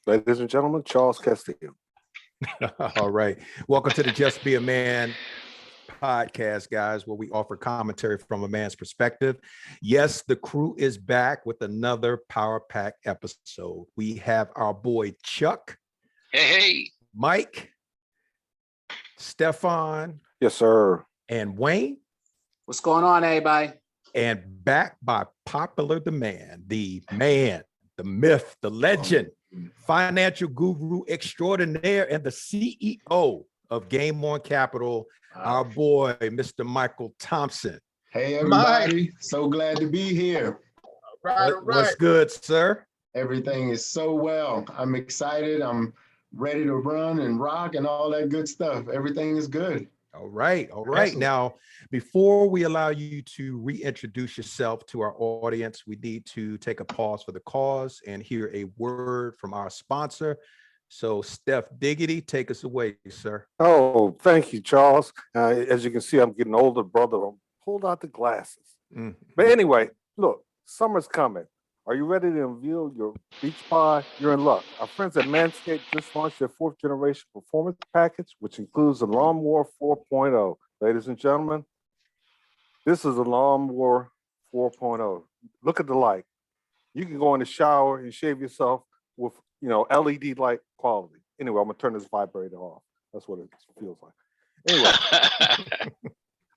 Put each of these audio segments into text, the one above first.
Ladies and gentlemen, Charles Castillo. All right. Welcome to the Just Be a Man podcast, guys, where we offer commentary from a man's perspective. Yes, the crew is back with another Power Pack episode. We have our boy Chuck. Hey. Mike. Stefan. Yes, sir. And Wayne. What's going on, everybody? And back by popular demand, the man, the myth, the legend, financial guru extraordinaire, and the CEO of Game On Capital, our boy, Mr. Michael Thompson. Hey, everybody. So glad to be here. All right. What's good, sir? Everything is so well. I'm excited. I'm ready to run and rock and all that good stuff. Everything is good. All right. Excellent. Now, before we allow you to reintroduce yourself to our audience, we need to take a pause for the cause and hear a word from our sponsor. So, Steph Diggity, take us away, sir. Oh, thank you, Charles. As you can see, I'm getting older, brother. I pulled out the glasses. But anyway, look, summer's coming. Are you ready to unveil your beach pie? You're in luck. Our friends at Manscaped just launched their 4th generation performance package, which includes the Lawnmower 4.0. Ladies and gentlemen, this is a Lawnmower 4.0. Look at the light. You can go in the shower and shave yourself with, LED light quality. Anyway, I'm going to turn this vibrator off. That's what it feels like. Anyway.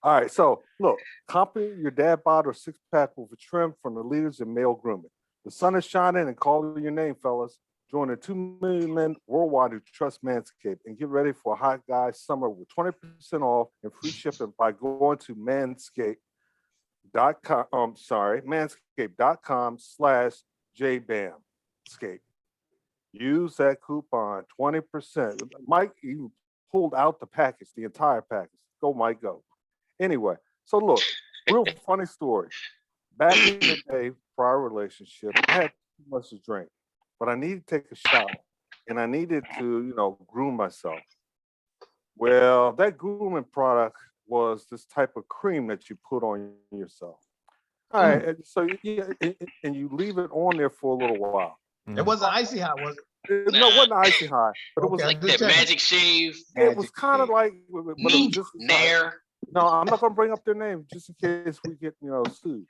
All right, so look, compliment your dad bod or 6-pack with a trim from the leaders in male grooming. The sun is shining and calling your name, fellas. Join the 2 million men worldwide who trust Manscaped and get ready for a hot guy summer with 20% off and free shipping by going to manscaped.com/JBAMscape. Use that coupon, 20%. Mike even pulled out the package, the entire package. Go, Mike, go. Anyway, so look, real funny story. Back in the day, prior relationship, I had too much to drink, but I needed to take a shower and I needed to, groom myself. Well, that grooming product was this type of cream that you put on yourself. All right, and so and you leave it on there for a little while. It wasn't icy hot, was it? No, it wasn't icy hot, but it was like that magic shave. It was kind of like, but it was just Nair. No, I'm not going to bring up their name just in case we get, sued.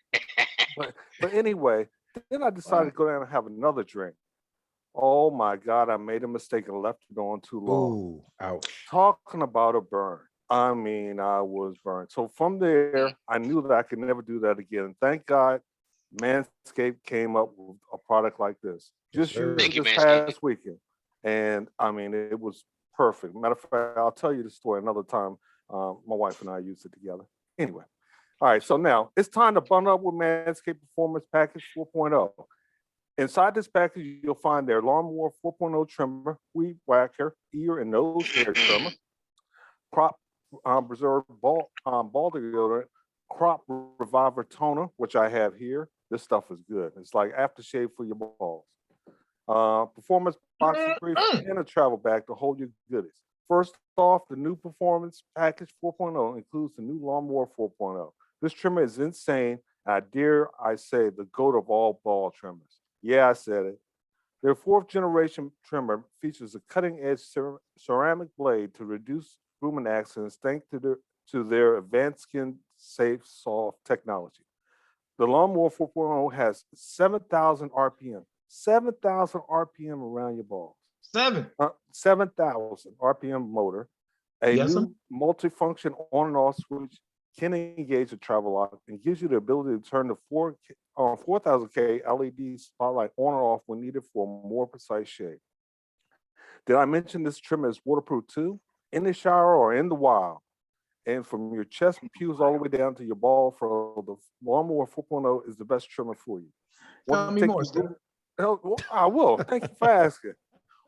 But anyway, then I decided to go down and have another drink. Oh my God, I made a mistake and left it on too long. Ooh, ouch. Talking about a burn. I mean, I was burned. So from there, I knew that I could never do that again. Thank God Manscaped came up with a product like this. Just used it this past weekend. And I mean, it was perfect. Matter of fact, I'll tell you the story another time. My wife and I used it together. Anyway. All right. So now it's time to bundle up with Manscaped Performance Package 4.0. Inside this package, you'll find their Lawnmower 4.0 trimmer, weed whacker, ear and nose hair trimmer, crop preserve ball deodorant, crop reviver toner, which I have here. This stuff is good. It's like aftershave for your balls. Performance boxing brief and a travel bag to hold your goodies. First off, the new Performance Package 4.0 includes the new Lawnmower 4.0. This trimmer is insane, and I dare I say the GOAT of all ball trimmers. Yeah, I said it. Their 4th generation trimmer features a cutting-edge ceramic blade to reduce grooming accidents thanks to their advanced skin-safe, soft technology. The Lawnmower 4.0 has 7,000 RPM. 7,000 RPM around your balls. 7,000 RPM motor. A new multifunction on and off switch can engage the travel lock and gives you the ability to turn the 4000K LED spotlight on or off when needed for a more precise shave. Did I mention this trimmer is waterproof too? In the shower or in the wild. And from your chest and pubes all the way down to your ball fro, the Lawnmower 4.0 is the best trimmer for you. Tell me more, Steph. I will. Thank you for asking.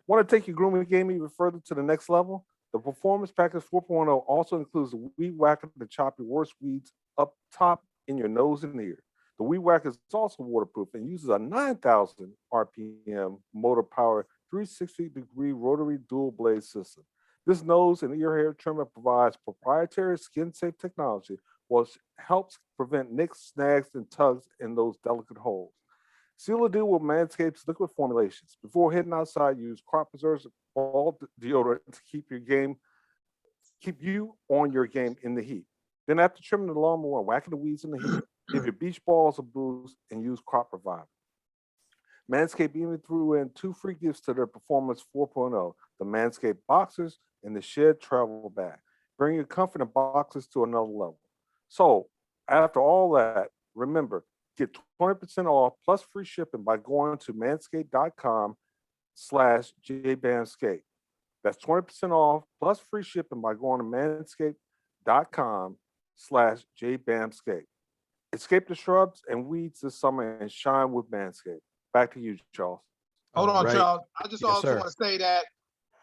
Want to take your grooming game even further to the next level? The Performance Package 4.0 also includes the Weed Whacker to chop your worst weeds up top in your nose and ear. The Weed Whacker is also waterproof and uses a 9,000 RPM motor powered 360-degree rotary dual blade system. This nose and ear hair trimmer provides proprietary skin-safe technology, which helps prevent nicks, snags, and tugs in those delicate holes. Seal the deal with Manscaped's liquid formulations. Before heading outside, use crop preserves ball deodorant to keep you on your game in the heat. Then after trimming the lawnmower and whacking the weeds in the heat, give your beach balls a boost and use Crop Reviver. Manscaped even threw in 2 free gifts to their Performance 4.0, the Manscaped Boxers and the Shed Travel Bag. Bring your comfort and boxers to another level. So after all that, remember, get 20% off plus free shipping by going to manscaped.com/jbamskate. That's 20% off plus free shipping by going to manscaped.com/jbamskate. Escape the shrubs and weeds this summer and shine with Manscaped. Back to you, Charles. Hold on, Right. Charles. I just Yes, also sir. want to say that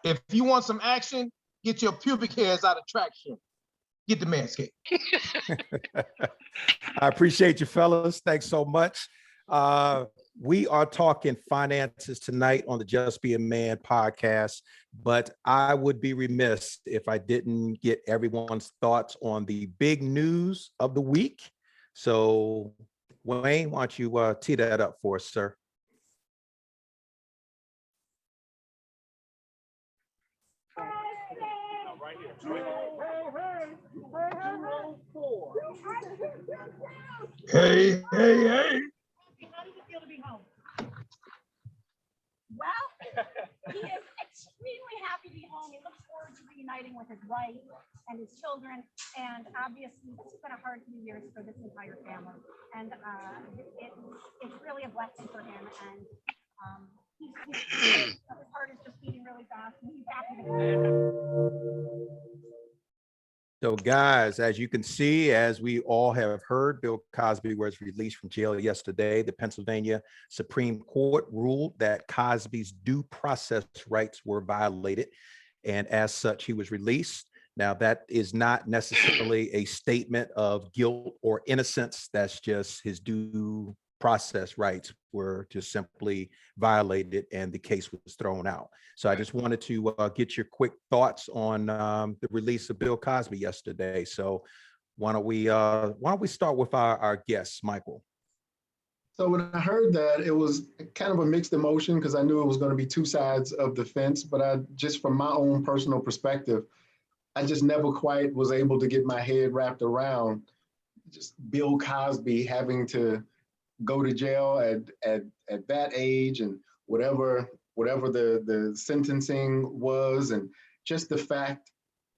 if you want some action, get your pubic hairs out of traction. Get the Manscaped. I appreciate you, fellas. Thanks so much. We are talking finances tonight on the Just Be a Man podcast, but I would be remiss if I didn't get everyone's thoughts on the big news of the week. So, Wayne, why don't you tee that up for us, sir? Hey. How does it feel to be home? Well, he is extremely happy to be home. He looks forward to reuniting with his wife and his children. And obviously, this has been a hard few years for this entire family. And it's really a blessing for him. And his heart is just beating really fast. And he's happy to be home. So, guys, as you can see, as we all have heard, Bill Cosby was released from jail yesterday. The Pennsylvania Supreme Court ruled that Cosby's due process rights were violated, and as such, he was released. Now, that is not necessarily a statement of guilt or innocence. That's just his due process rights were just simply violated, and the case was thrown out. So I just wanted to get your quick thoughts on the release of Bill Cosby yesterday. So why don't we start with our guest, Michael? So when I heard that, it was kind of a mixed emotion because I knew it was going to be two sides of the fence. But I just, from my own personal perspective, I just never quite was able to get my head wrapped around just Bill Cosby having to go to jail at that age and whatever the sentencing was, and just the fact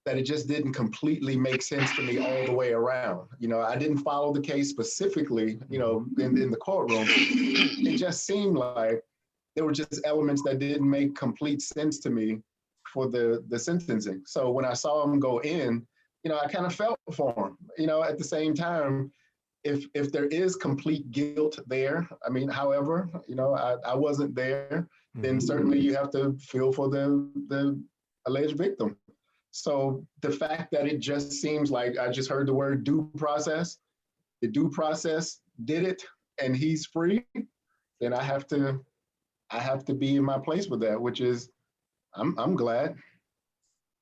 that it just didn't completely make sense to me all the way around. You know, I didn't follow the case specifically, you know, in the courtroom. It just seemed like there were just elements that didn't make complete sense to me for the sentencing. So when I saw him go in, you know, I kind of felt for him. You know, at the same time, if there is complete guilt there, I mean, however, you know, I wasn't there, then certainly you have to feel for the alleged victim. So the fact that it just seems like I just heard the word due process, the due process did it and he's free, then I have to be in my place with that, which is I'm glad.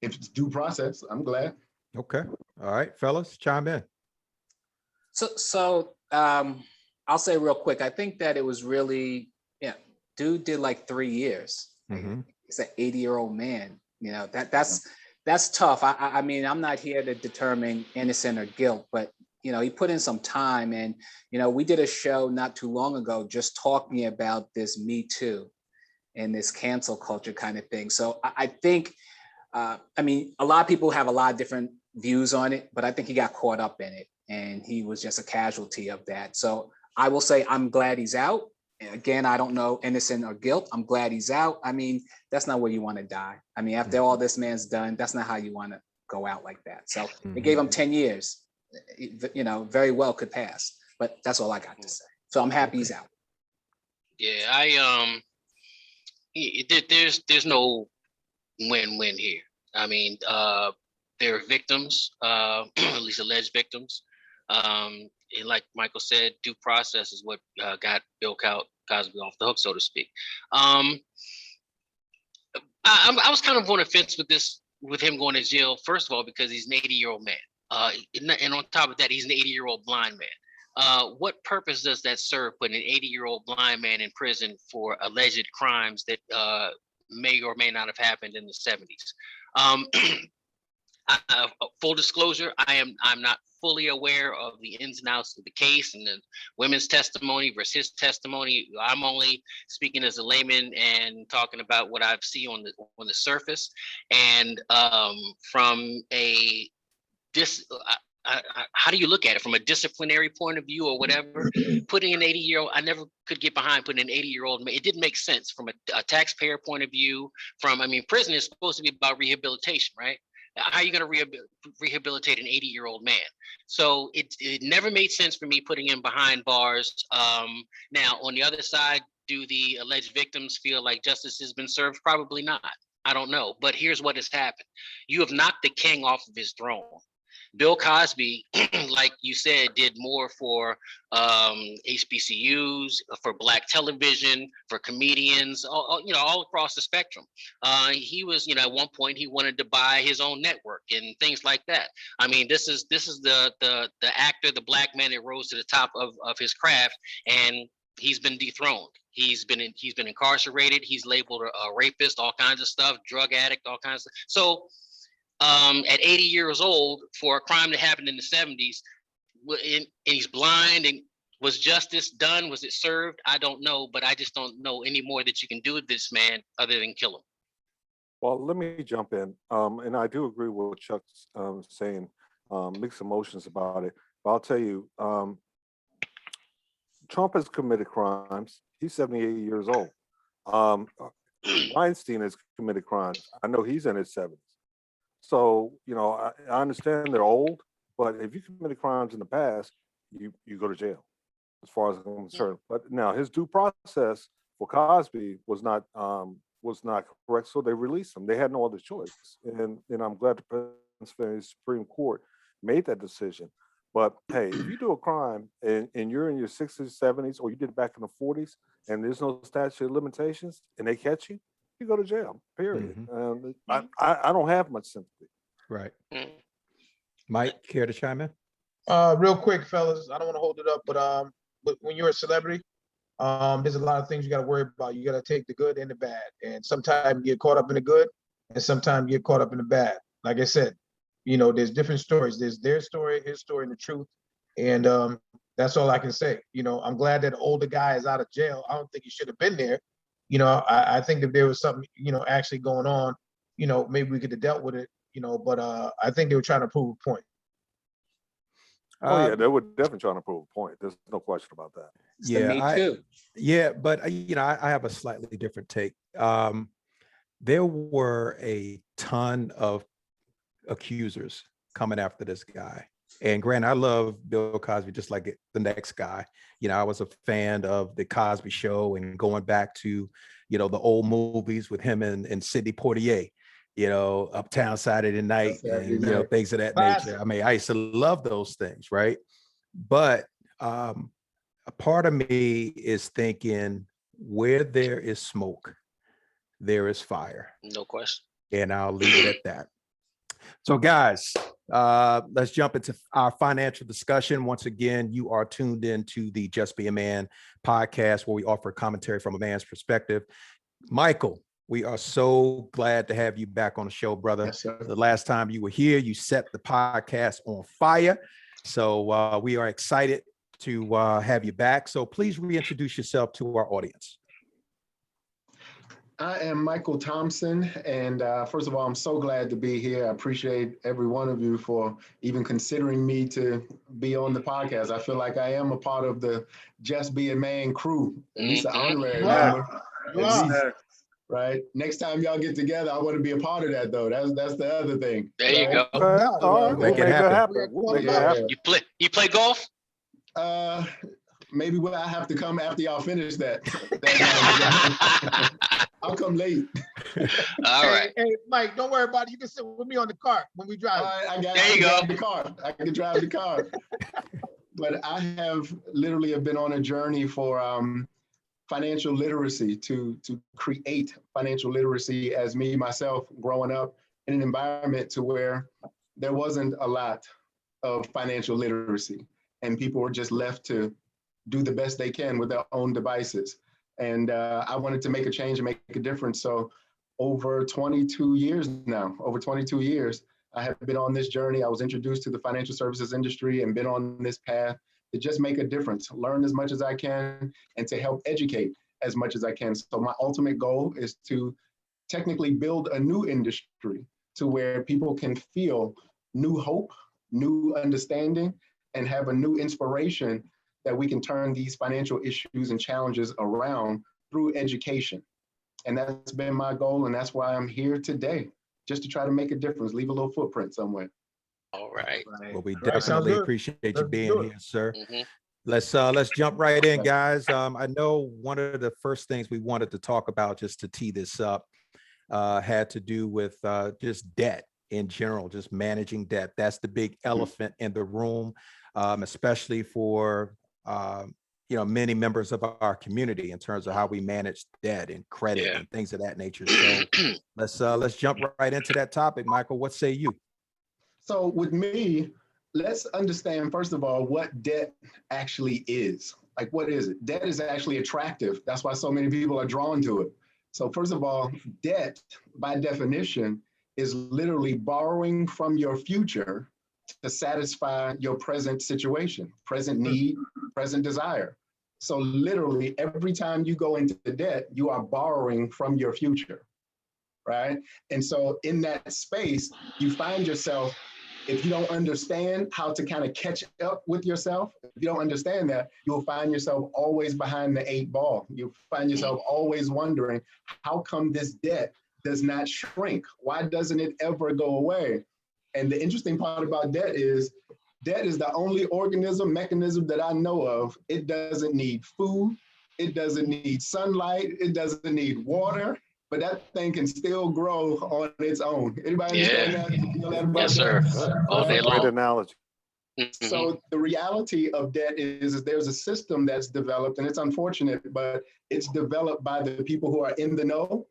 If it's due process, I'm glad. Okay. All right, fellas, chime in. So I'll say real quick, I think that it was really, dude did like 3 years. He's an 80-year-old man. You know, that's tough. I mean, I'm not here to determine innocent or guilt, but you know, he put in some time. And you know, we did a show not too long ago just talking about this Me Too and this cancel culture kind of thing. So I think, I mean, a lot of people have a lot of different views on it, but I think he got caught up in it and he was just a casualty of that. So I will say I'm glad he's out. Again, I don't know innocent or guilt. I'm glad he's out. I mean, that's not where you want to die. I mean, after all this man's done, that's not how you want to go out like that. So they gave him 10 years, you know, very well could pass, but that's all I got to say. So I'm happy he's out. Yeah, there's no win-win here. I mean, there are victims, at least alleged victims. And like Michael said, due process is what got Bill Cosby off the hook, so to speak. I was kind of on the fence with this with him going to jail, first of all, because he's an 80-year-old man. And on top of that, he's an 80-year-old blind man. What purpose does that serve, putting an 80-year-old blind man in prison for alleged crimes that may or may not have happened in the 70s? Full disclosure, I'm not fully aware of the ins and outs of the case and the women's testimony versus his testimony. I'm only speaking as a layman and talking about what I've seen on the surface. And from a how do you look at it from a disciplinary point of view or whatever? Putting an 80-year-old, I never could get behind putting an 80-year-old. It didn't make sense from a taxpayer point of view. Prison is supposed to be about rehabilitation, right? How are you going to rehabilitate an 80-year-old man? So it never made sense for me putting him behind bars. Now, on the other side, do the alleged victims feel like justice has been served? Probably not. I don't know. But here's what has happened. You have knocked the king off of his throne. Bill Cosby, like you said, did more for HBCUs, for Black television, for comedians, all across the spectrum. He was, at one point he wanted to buy his own network and things like that. This is the actor, the Black man that rose to the top of his craft, and he's been dethroned. He's been incarcerated. He's labeled a rapist, all kinds of stuff, drug addict, all kinds of stuff. So at 80 years old, for a crime that happened in the 70s, and he's blind, and was justice done? Was it served? I don't know, but I just don't know any more that you can do with this man other than kill him. Well, let me jump in. And I do agree with what Chuck's saying, mixed emotions about it. But I'll tell you, Trump has committed crimes. He's 78 years old. Weinstein has committed crimes. I know he's in his 70s. So, I understand they're old, but if you committed crimes in the past, you go to jail, as far as I'm concerned. But now his due process for Cosby was not correct, so they released him. They had no other choice, and I'm glad the Pennsylvania Supreme Court made that decision. But hey, if you do a crime and you're in your 60s, 70s, or you did it back in the 40s, and there's no statute of limitations, and they catch you, you go to jail, period. Mm-hmm. I don't have much sympathy. Right. Mike, care to chime in? Real quick, fellas, I don't want to hold it up, but when you're a celebrity, there's a lot of things you got to worry about. You got to take the good and the bad, and sometimes you get caught up in the good, and sometimes you get caught up in the bad. Like I said, there's different stories. There's their story, his story, and the truth, and that's all I can say. I'm glad that the older guy is out of jail. I don't think he should have been there. I think if there was something, actually going on, maybe we could have dealt with it, but I think they were trying to prove a point. Oh yeah, they were definitely trying to prove a point. There's no question about that. Me too. Yeah, but I have a slightly different take. There were a ton of accusers coming after this guy. And granted, I love Bill Cosby just like the next guy. I was a fan of the Cosby Show and going back to, the old movies with him and Sidney Poitier, Uptown Saturday Night and, things of that nature. I used to love those things, right? But a part of me is thinking, where there is smoke, there is fire. No question. And I'll leave it at that. So guys, let's jump into our financial discussion. Once again, you are tuned into the Just Be a Man podcast, where we offer commentary from a man's perspective. Michael, we are so glad to have you back on the show, brother. Yes, sir. The last time you were here, you set the podcast on fire. So we are excited to have you back. So please reintroduce yourself to our audience. I am Michael Thompson, and first of all, I'm so glad to be here. I appreciate every one of you for even considering me to be on the podcast. I feel like I am a part of the Just Be a Man crew, at least an honorary member. Right? Next time y'all get together, I want to be a part of that, though. That's the other thing. There you go. All right, Make it happen. We'll make it happen. You play golf? Maybe I have to come after y'all finish that. I'll come late. All right. Hey, Mike, don't worry about it. You can sit with me on the cart when we drive. There you go. The car. I can drive the car. But I have literally been on a journey for financial literacy, to create financial literacy as me, myself, growing up in an environment to where there wasn't a lot of financial literacy, and people were just left to do the best they can with their own devices. And I wanted to make a change and make a difference. So over 22 years now, I have been on this journey. I was introduced to the financial services industry and been on this path to just make a difference, learn as much as I can, and to help educate as much as I can. So my ultimate goal is to technically build a new industry to where people can feel new hope, new understanding, and have a new inspiration that we can turn these financial issues and challenges around through education. And that's been my goal, and that's why I'm here today, just to try to make a difference, leave a little footprint somewhere. All right. Well, we All right, sounds definitely good. appreciate you Let's being do it. here, sir. Mhm. Let's jump right in, guys. I know one of the first things we wanted to talk about, just to tee this up, had to do with just debt in general, just managing debt. That's the big elephant in the room, especially for many members of our community in terms of how we manage debt and credit Yeah. and things of that nature. So let's jump right into that topic. Michael, what say you? So with me, let's understand, first of all, what debt actually is. Like, what is it? Debt is actually attractive. That's why so many people are drawn to it. So first of all, debt, by definition, is literally borrowing from your future to satisfy your present situation, present need, present desire. So literally, every time you go into debt, you are borrowing from your future, right? And so in that space, you find yourself, if you don't understand how to kind of catch up with yourself, if you don't understand that, you'll find yourself always behind the 8 ball. You'll find yourself always wondering, how come this debt does not shrink? Why doesn't it ever go away? And the interesting part about debt is the only mechanism that I know of. It doesn't need food. It doesn't need sunlight. It doesn't need water. But that thing can still grow on its own. Anybody understand that? You know that about Yes, sir. that? All day That's a great long. analogy. Mhm. So the reality of debt is there's a system that's developed, and it's unfortunate, but it's developed by the people who are in the know,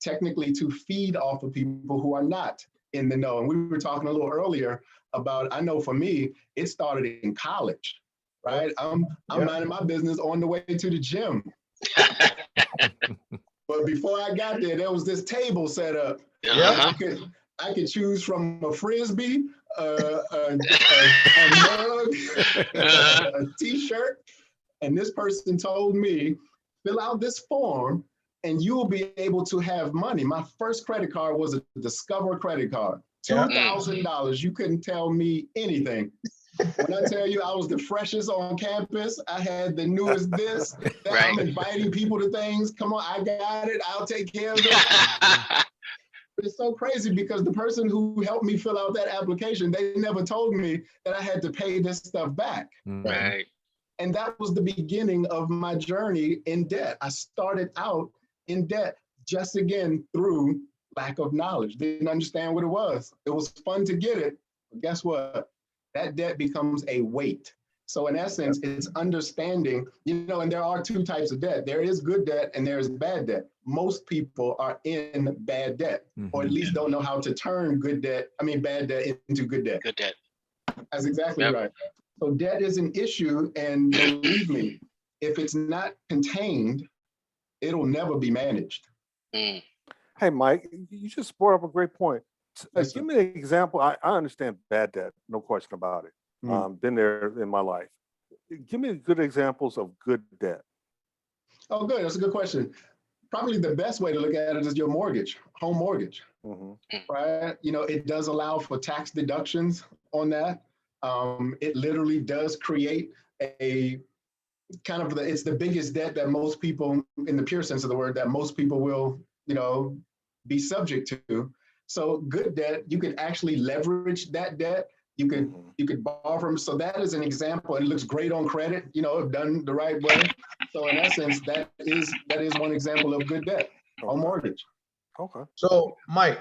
technically to feed off of people who are not in the know. And we were talking a little earlier about, I know for me, it started in college, right? I'm minding my business on the way to the gym. But before I got there was this table set up. Uh-huh. I could choose from a Frisbee, a mug, a t-shirt. And this person told me, fill out this form and you will be able to have money. My first credit card was a Discover credit card, $2,000. You couldn't tell me anything. When I tell you I was the freshest on campus, I had the newest this, that. Right. I'm inviting people to things. Come on, I got it. I'll take care of it. It's so crazy because the person who helped me fill out that application, they never told me that I had to pay this stuff back. Right. And that was the beginning of my journey in debt. I started out in debt just again through lack of knowledge. Didn't understand what it was. It was fun to get it, but guess what? That debt becomes a weight. So in essence, it's understanding, and there are 2 types of debt. There is good debt and there is bad debt. Most people are in bad debt, or at least don't know how to turn bad debt into good debt. Good debt. That's exactly right. So debt is an issue, and believe me, if it's not contained, it'll never be managed. Mm. Hey, Mike, you just brought up a great point. Yes, Give me an example. I understand bad debt, no question about it. Been there in my life. Give me good examples of good debt. Oh, good. That's a good question. Probably the best way to look at it is your mortgage, home mortgage, right? It does allow for tax deductions on that. It literally does create a kind of it's the biggest debt that most people, in the pure sense of the word, that most people will, be subject to. So good debt, you can actually leverage that debt. You could borrow from. So that is an example. It looks great on credit, if done the right way. So in essence, that is one example of good debt, home mortgage. Okay. So Mike.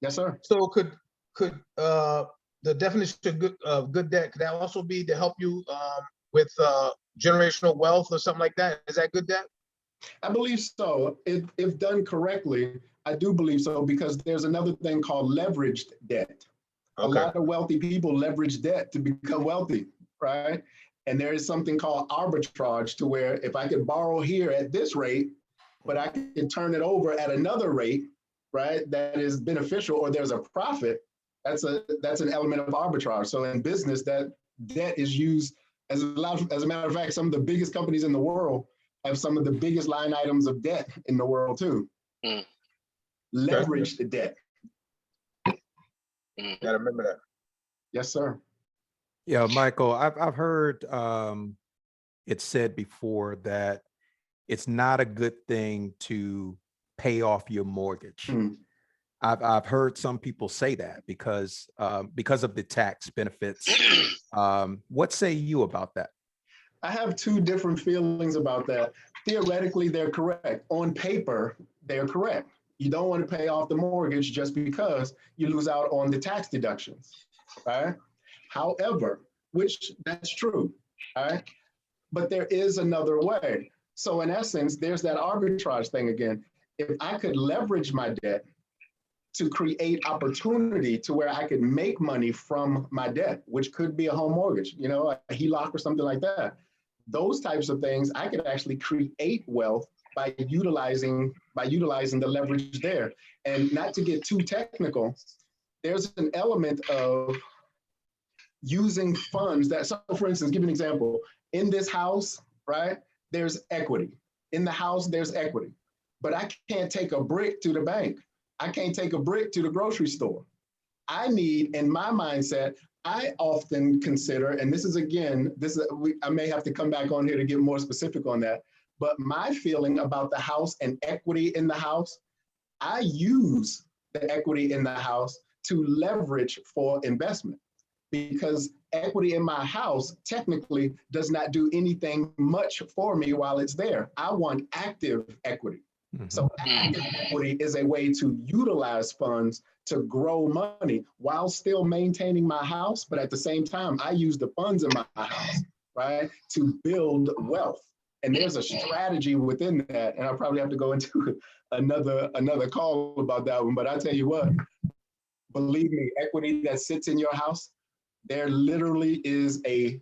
Yes, sir. So could the definition of good debt, could that also be to help you with generational wealth or something like that? Is that good debt? I believe so, if done correctly. I do believe so, because there's another thing called leveraged debt. A lot of wealthy people leverage debt to become wealthy, right? And there is something called arbitrage, to where if I could borrow here at this rate, but I can turn it over at another rate, right, that is beneficial, or there's a profit, that's an element of arbitrage. So in business, that debt is used as a matter of fact, some of the biggest companies in the world have some of the biggest line items of debt in the world too. Leverage the debt. Gotta remember that. Yes, sir. Yeah, Michael, I've heard it said before that it's not a good thing to pay off your mortgage. I've heard some people say that because of the tax benefits. What say you about that? I have two different feelings about that. Theoretically, they're correct. On paper, they're correct. You don't want to pay off the mortgage just because you lose out on the tax deductions, right? However, which that's true, right? But there is another way. So in essence, there's that arbitrage thing again. If I could leverage my debt to create opportunity to where I could make money from my debt, which could be a home mortgage, you know, a HELOC or something like that. Those types of things, I could actually create wealth by utilizing the leverage there. And not to get too technical, there's an element of using funds that, so for instance, give an example. In this house, right, there's equity. In the house, there's equity. But I can't take a brick to the bank. I can't take a brick to the grocery store. I need, in my mindset, I often consider, and this is again, I may have to come back on here to get more specific on that, but my feeling about the house and equity in the house, I use the equity in the house to leverage for investment, because equity in my house technically does not do anything much for me while it's there. I want active equity. So active equity is a way to utilize funds to grow money while still maintaining my house. But at the same time, I use the funds in my house, right, to build wealth. And there's a strategy within that. And I'll probably have to go into another call about that one. But I tell you what, believe me, equity that sits in your house, there literally is a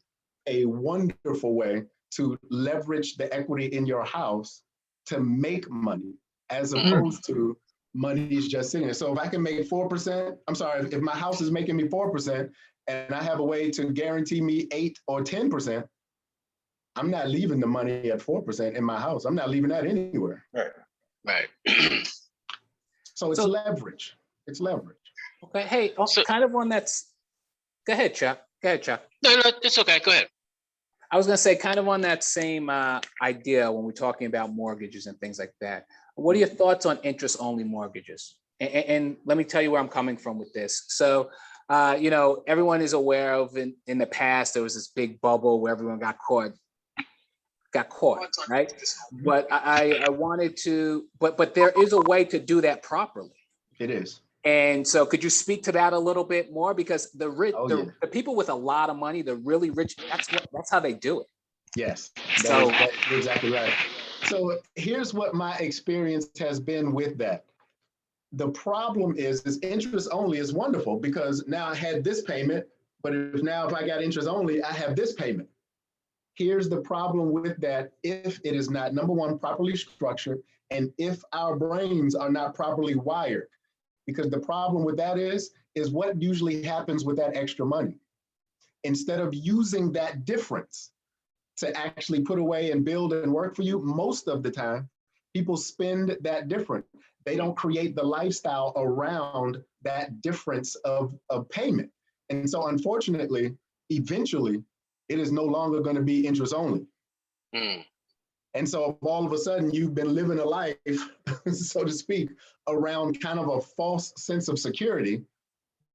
wonderful way to leverage the equity in your house to make money, as opposed to money's just sitting there. So if I can make 4%, I'm sorry, if my house is making me 4% and I have a way to guarantee me 8 or 10%, I'm not leaving the money at 4% in my house. I'm not leaving that anywhere. Right. So it's leverage. It's leverage. Okay. Hey, also kind of one that's, go ahead, Chuck. No, it's okay. Go ahead. I was going to say kind of on that same idea when we're talking about mortgages and things like that. What are your thoughts on interest-only mortgages? And let me tell you where I'm coming from with this. So, you know, everyone is aware of in the past, there was this big bubble where everyone got caught, right? But I wanted to, but there is a way to do that properly. It is. And so could you speak to that a little bit more? Because the people with a lot of money, the really rich, that's how they do it. Yes, that's exactly right. So here's what my experience has been with that. The problem is interest only is wonderful, because now I had this payment, but if I got interest only, I have this payment. Here's the problem with that: if it is not, number one, properly structured, and if our brains are not properly wired. Because the problem with that is what usually happens with that extra money. Instead of using that difference to actually put away and build and work for you, most of the time, people spend that difference. They don't create the lifestyle around that difference of payment. And so unfortunately, eventually, it is no longer going to be interest only. And so if all of a sudden you've been living a life, so to speak, around kind of a false sense of security,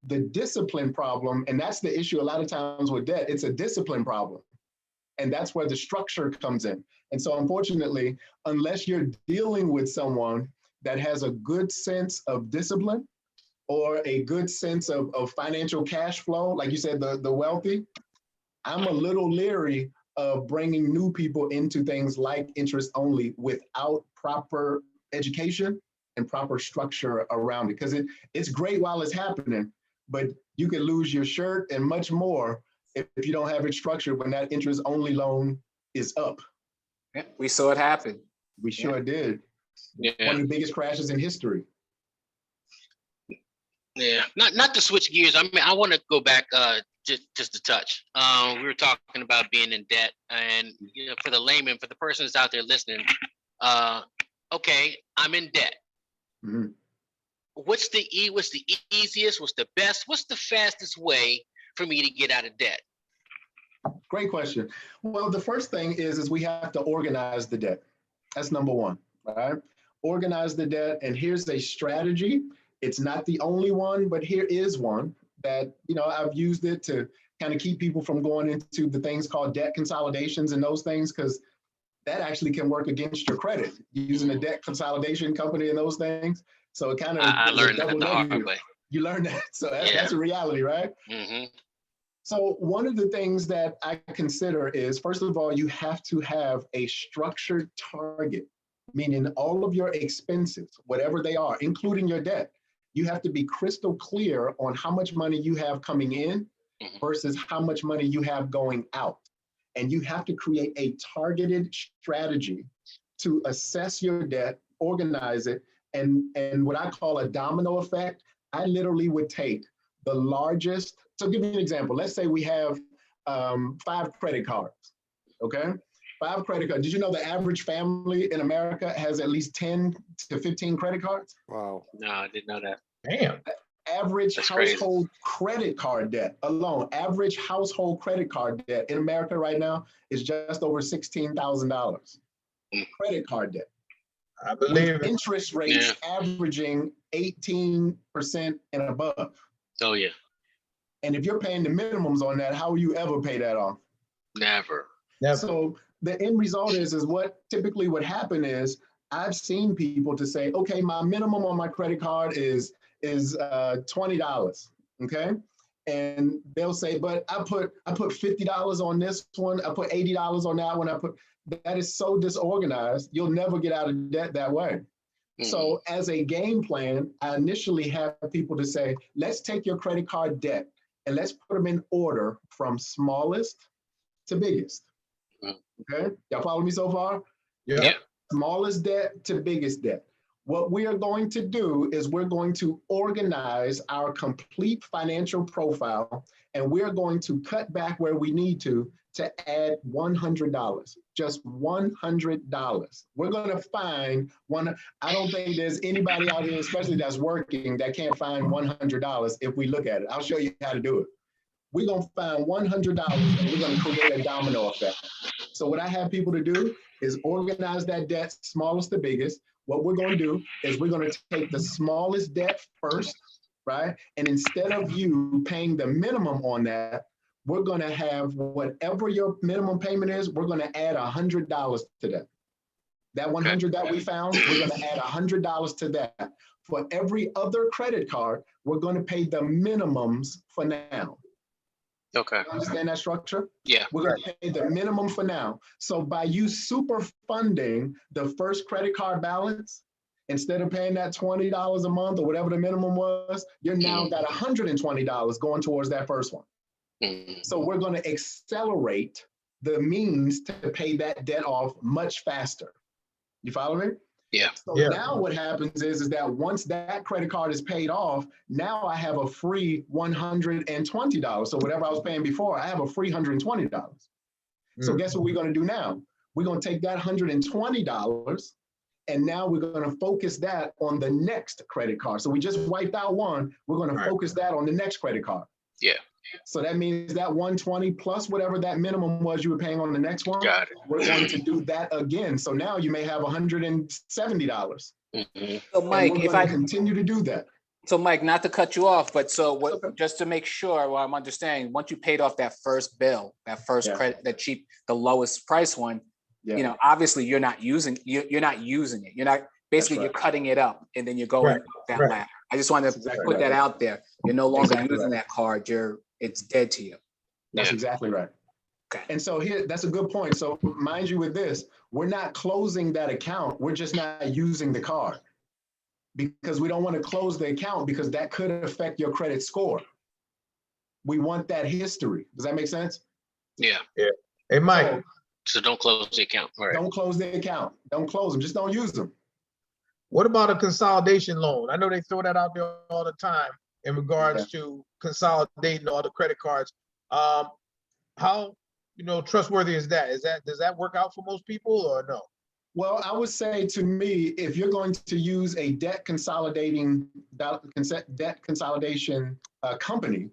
the discipline problem, and that's the issue a lot of times with debt, it's a discipline problem. And that's where the structure comes in. And so unfortunately, unless you're dealing with someone that has a good sense of discipline or a good sense of financial cash flow, like you said, the wealthy, I'm a little leery of bringing new people into things like interest only without proper education and proper structure around it. Because it's great while it's happening, but you could lose your shirt and much more if you don't have it structured when that interest only loan is up. Yeah, we saw it happen. We sure did. One of the biggest crashes in history. Yeah, not to switch gears. I mean, I want to go back just a touch. We were talking about being in debt, and for the layman, for the person that's out there listening, okay, I'm in debt. Mm-hmm. What's the easiest? What's the best? What's the fastest way for me to get out of debt? Great question. Well, the first thing is we have to organize the debt. That's number one, all right? Organize the debt, and here's a strategy. It's not the only one, but here is one that, I've used it to kind of keep people from going into the things called debt consolidations and those things, because that actually can work against your credit, using a debt consolidation company and those things. So it kind of, I learned that the hard way. You learned that. So that's a reality, right? Mm-hmm. So one of the things that I consider is, first of all, you have to have a structured target, meaning all of your expenses, whatever they are, including your debt, you have to be crystal clear on how much money you have coming in versus how much money you have going out. And you have to create a targeted strategy to assess your debt, organize it, and what I call a domino effect. I literally would take the largest, so give me an example. Let's say we have 5 credit cards, okay? 5 credit cards. Did you know the average family in America has at least 10 to 15 credit cards? Wow. No, I didn't know that. Damn. Average That's household credit card debt alone, average household credit card debt in America right now is just over $16,000. Credit card debt. I believe With it. interest rates averaging 18% and above. Oh yeah. And if you're paying the minimums on that, how will you ever pay that off? Never. So the end result is what typically would happen is I've seen people to say, okay, my minimum on my credit card is $20, okay? And they'll say, but I put $50 on this one, I put $80 on that one, that is so disorganized, you'll never get out of debt that way. So as a game plan, I initially have people to say, let's take your credit card debt and let's put them in order from smallest to biggest. Okay, y'all follow me so far? Yeah. Smallest debt to biggest debt. What we are going to do is we're going to organize our complete financial profile, and we're going to cut back where we need to add $100, just $100. We're going to find one. I don't think there's anybody out here, especially that's working, that can't find $100 if we look at it. I'll show you how to do it. We're going to find $100 and we're going to create a domino effect. So what I have people to do is organize that debt, smallest to biggest. What we're going to do is we're going to take the smallest debt first, right? And instead of you paying the minimum on that, we're going to have whatever your minimum payment is, we're going to add $100 to that. That 100 that we found, we're going to add $100 to that. For every other credit card, we're going to pay the minimums for now. Okay. You understand that structure? Yeah. We're going to pay the minimum for now. So by you super funding the first credit card balance, instead of paying that $20 a month or whatever the minimum was, you're now got $120 going towards that first one. So we're going to accelerate the means to pay that debt off much faster. You follow me? Yeah. So now what happens is that once that credit card is paid off, now I have a free $120. So whatever I was paying before, I have a free $120. So guess what we're going to do now? We're going to take that $120 and now we're going to focus that on the next credit card. So we just wiped out one. We're going to focus that on the next credit card. Yeah. So that means that 120 plus whatever that minimum was you were paying on the next one, Got it. we're going to do that again. So now you may have $170. So Mike, if I continue to do that. So Mike, not to cut you off, but so what, just to make sure what I'm understanding, once you paid off that first bill, that first credit, that cheap, the lowest price one, you know, obviously you're not using it. You're not basically you're cutting it up and then you're going up that ladder. I just wanted to put that out there. You're no longer using that card. It's dead to you. That's exactly right. Okay. And so here, that's a good point. So mind you with this, we're not closing that account. We're just not using the card. because we don't want to close the account because that could affect your credit score. We want that history. Does that make sense? Yeah. Hey, Mike, So don't close the account. All right. Don't close the account. Don't close them. Just don't use them. what about a consolidation loan? I know they throw that out there all the time in regards to consolidating all the credit cards. How trustworthy is that? Does that work out for most people or no? Well, I would say to me, if you're going to use a debt consolidation company,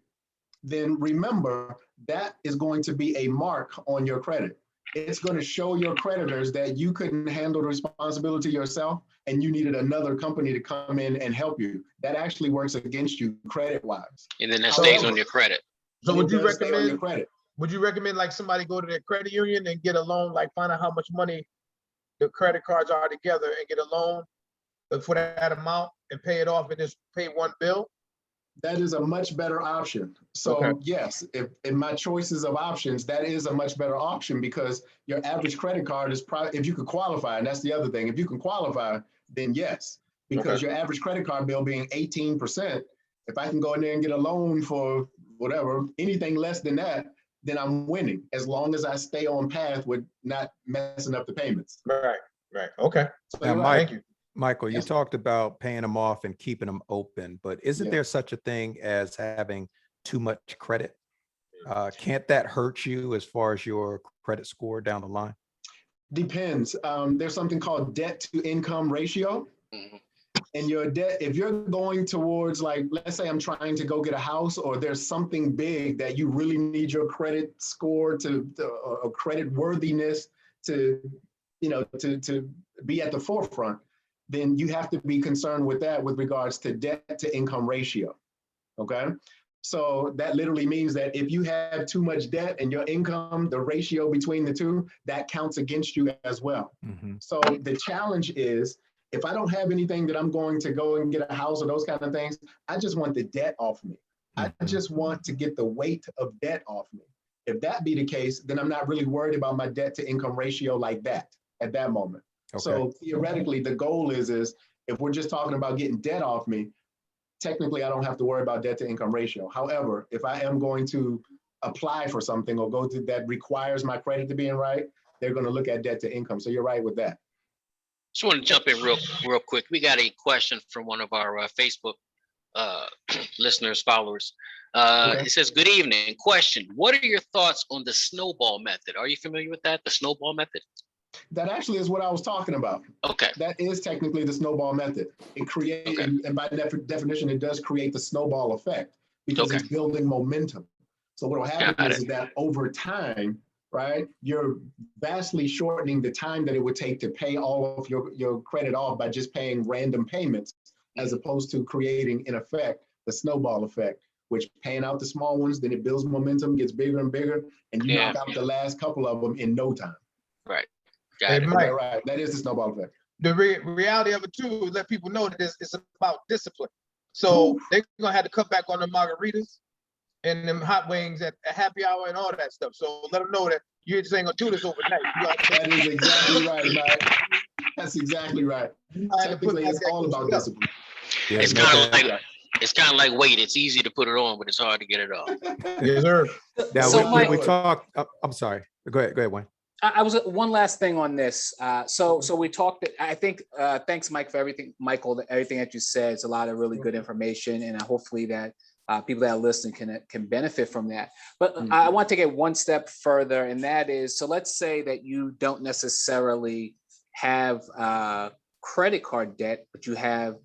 then remember that is going to be a mark on your credit. It's going to show your creditors that you couldn't handle the responsibility yourself and you needed another company to come in and help you. That actually works against you credit-wise. And then that stays on your credit. So Would you recommend like somebody go to their credit union and get a loan, like find out how much money the credit cards are together and get a loan for that amount and pay it off and just pay one bill? That is a much better option. So yes, if in my choices of options, that is a much better option because your average credit card is probably, if you could qualify, and that's the other thing, if you can qualify, then yes, because your average credit card bill being 18%, if I can go in there and get a loan for whatever, anything less than that, then I'm winning as long as I stay on path with not messing up the payments. Right. Okay. So Now, Thank you. Michael, you Yes. talked about paying them off and keeping them open, but isn't Yeah. there such a thing as having too much credit? Can't that hurt you as far as your credit score down the line? Depends. There's something called debt to income ratio. Mhm. And your debt, if you're going towards, like, let's say I'm trying to go get a house or there's something big that you really need your credit score or credit worthiness to be at the forefront, then you have to be concerned with that with regards to debt to income ratio. Okay. So that literally means that if you have too much debt and your income, the ratio between the two, that counts against you as well. Mm-hmm. So the challenge is, if I don't have anything that I'm going to go and get a house or those kind of things, I just want the debt off me. I just want to get the weight of debt off me. If that be the case, then I'm not really worried about my debt to income ratio like that at that moment. Okay. So theoretically, the goal is if we're just talking about getting debt off me, technically I don't have to worry about debt to income ratio. However, if I am going to apply for something or go to that requires my credit to be in right, they're going to look at debt to income. So you're right with that. Just want to jump in real quick. We got a question from one of our Facebook listeners, followers. Okay. It says, good evening. Question, what are your thoughts on the snowball method? Are you familiar with that, the snowball method? That actually is what I was talking about. Okay. That is technically the snowball method. It creates, and by definition, it does create the snowball effect because it's building momentum. So what will happen is that over time, right, you're vastly shortening the time that it would take to pay all of your credit off by just paying random payments, as opposed to creating, in effect, the snowball effect, which paying out the small ones, then it builds momentum, gets bigger and bigger, and you knock out the last couple of them in no time. Right. Hey, Mike, right. That is the snowball effect. the reality of it too is let people know that it's about discipline. So they're gonna have to cut back on the margaritas and them hot wings at happy hour and all that stuff. So let them know that you just ain't gonna do this overnight. That is exactly right, Mike. That's exactly right. Technically, it's all about discipline. Yeah, It's kind of like weight. It's easy to put it on, but it's hard to get it off. Yes, sir. Now, So we talked. I'm sorry. Go ahead, Wayne. I was one last thing on this. So we talked. I think thanks, Mike, for everything, Michael. Everything that you said. It's a lot of really good information, and hopefully that people that are listening can benefit from that. But I want to take it one step further, and that is, so let's say that you don't necessarily have credit card debt, but you have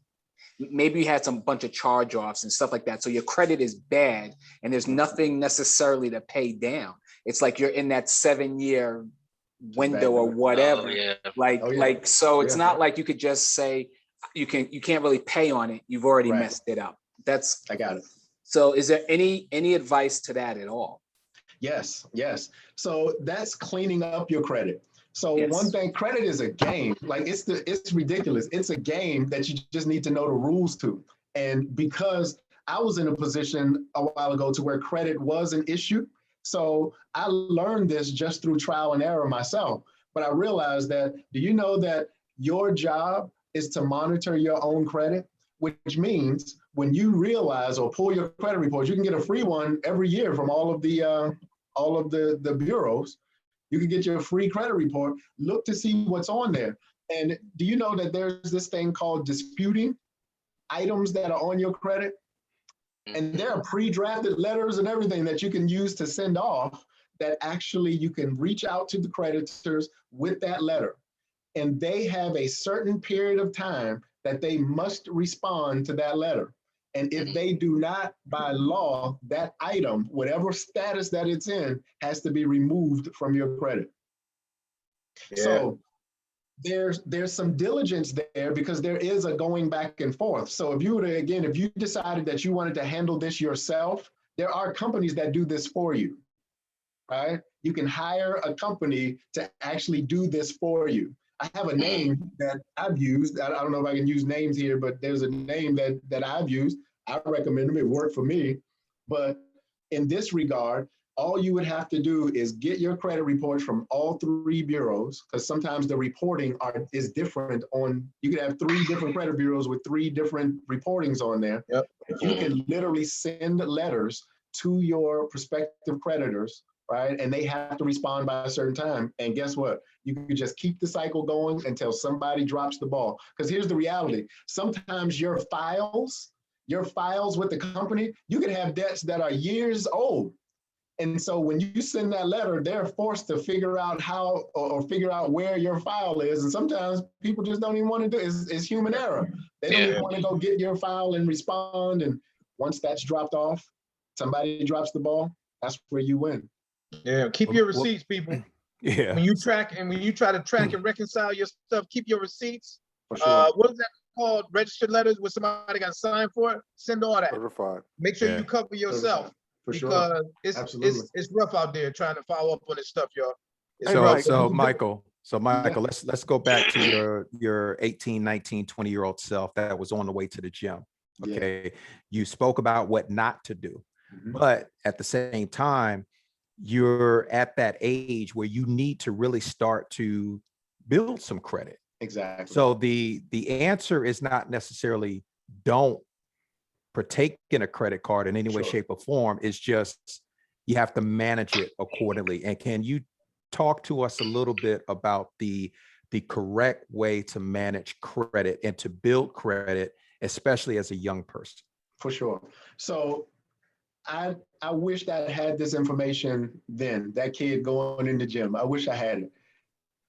maybe you had some bunch of charge-offs and stuff like that. So your credit is bad, and there's nothing necessarily to pay down. It's like you're in that 7-year window or whatever. So it's not like you could just say you can't really pay on it. You've already messed it up. I got it. So is there any advice to that at all? Yes. So that's cleaning up your credit. So one thing, credit is a game. Like it's ridiculous. It's a game that you just need to know the rules to. And because I was in a position a while ago to where credit was an issue, so I learned this just through trial and error myself. But I realized that, do you know that your job is to monitor your own credit, which means when you realize or pull your credit reports, you can get a free one every year from all of the bureaus. You can get your free credit report. Look to see what's on there. And do you know that there's this thing called disputing items that are on your credit? And there are pre-drafted letters and everything that you can use to send off that actually you can reach out to the creditors with that letter. And they have a certain period of time that they must respond to that letter. And if they do not, by law, that item, whatever status that it's in, has to be removed from your credit. Yeah. So there's some diligence there because there is a going back and forth. So if you were to, again, if you decided that you wanted to handle this yourself, there are companies that do this for you, right? You can hire a company to actually do this for you. I have a name that I've used. I don't know if I can use names here, but there's a name that I've used. I recommend them. It worked for me. But in this regard, all you would have to do is get your credit reports from all three bureaus, because sometimes the reporting is different on, you could have three different credit bureaus with three different reportings on there. Yep. You can literally send letters to your prospective creditors, right? And they have to respond by a certain time. And guess what? You can just keep the cycle going until somebody drops the ball. Because here's the reality. Sometimes your files with the company, you can have debts that are years old. And so when you send that letter, they're forced to figure out how or figure out where your file is. And sometimes people just don't even want to do it. It's human error. They don't even want to go get your file and respond. And once that's dropped off, somebody drops the ball, that's where you win. Yeah, keep your receipts, people. Yeah. When you track and when you try to track and reconcile your stuff, keep your receipts. For sure. What is that called? Registered letters where somebody got to sign for it? Send all that. Certified. Make sure you cover yourself. For sure. Because Absolutely. it's rough out there trying to follow up on this stuff, y'all. It's Hey, rough. So Michael, let's go back to your 18, 19, 20-year-old self that was on the way to the gym. Okay. You spoke about what not to do, but at the same time, you're at that age where you need to really start to build some credit. Exactly. So the answer is not necessarily don't partake in a credit card in any way, shape, or form. It's just you have to manage it accordingly. And can you talk to us a little bit about the correct way to manage credit and to build credit, especially as a young person? For sure. So I wish that I had this information then, that kid going in the gym. I wish I had it.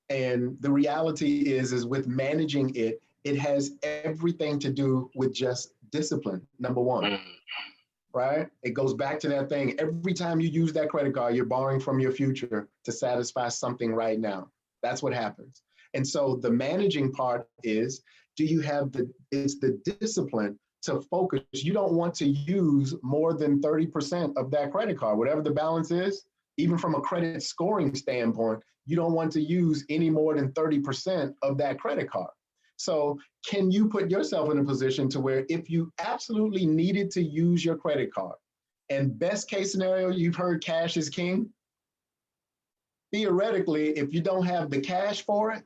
And the reality is with managing it, it has everything to do with just discipline, number one, right? It goes back to that thing. Every time you use that credit card, you're borrowing from your future to satisfy something right now. That's what happens. And so the managing part is, do you have it's the discipline to focus. You don't want to use more than 30% of that credit card, whatever the balance is. Even from a credit scoring standpoint, you don't want to use any more than 30% of that credit card. So can you put yourself in a position to where if you absolutely needed to use your credit card, and best case scenario, you've heard cash is king. Theoretically, if you don't have the cash for it,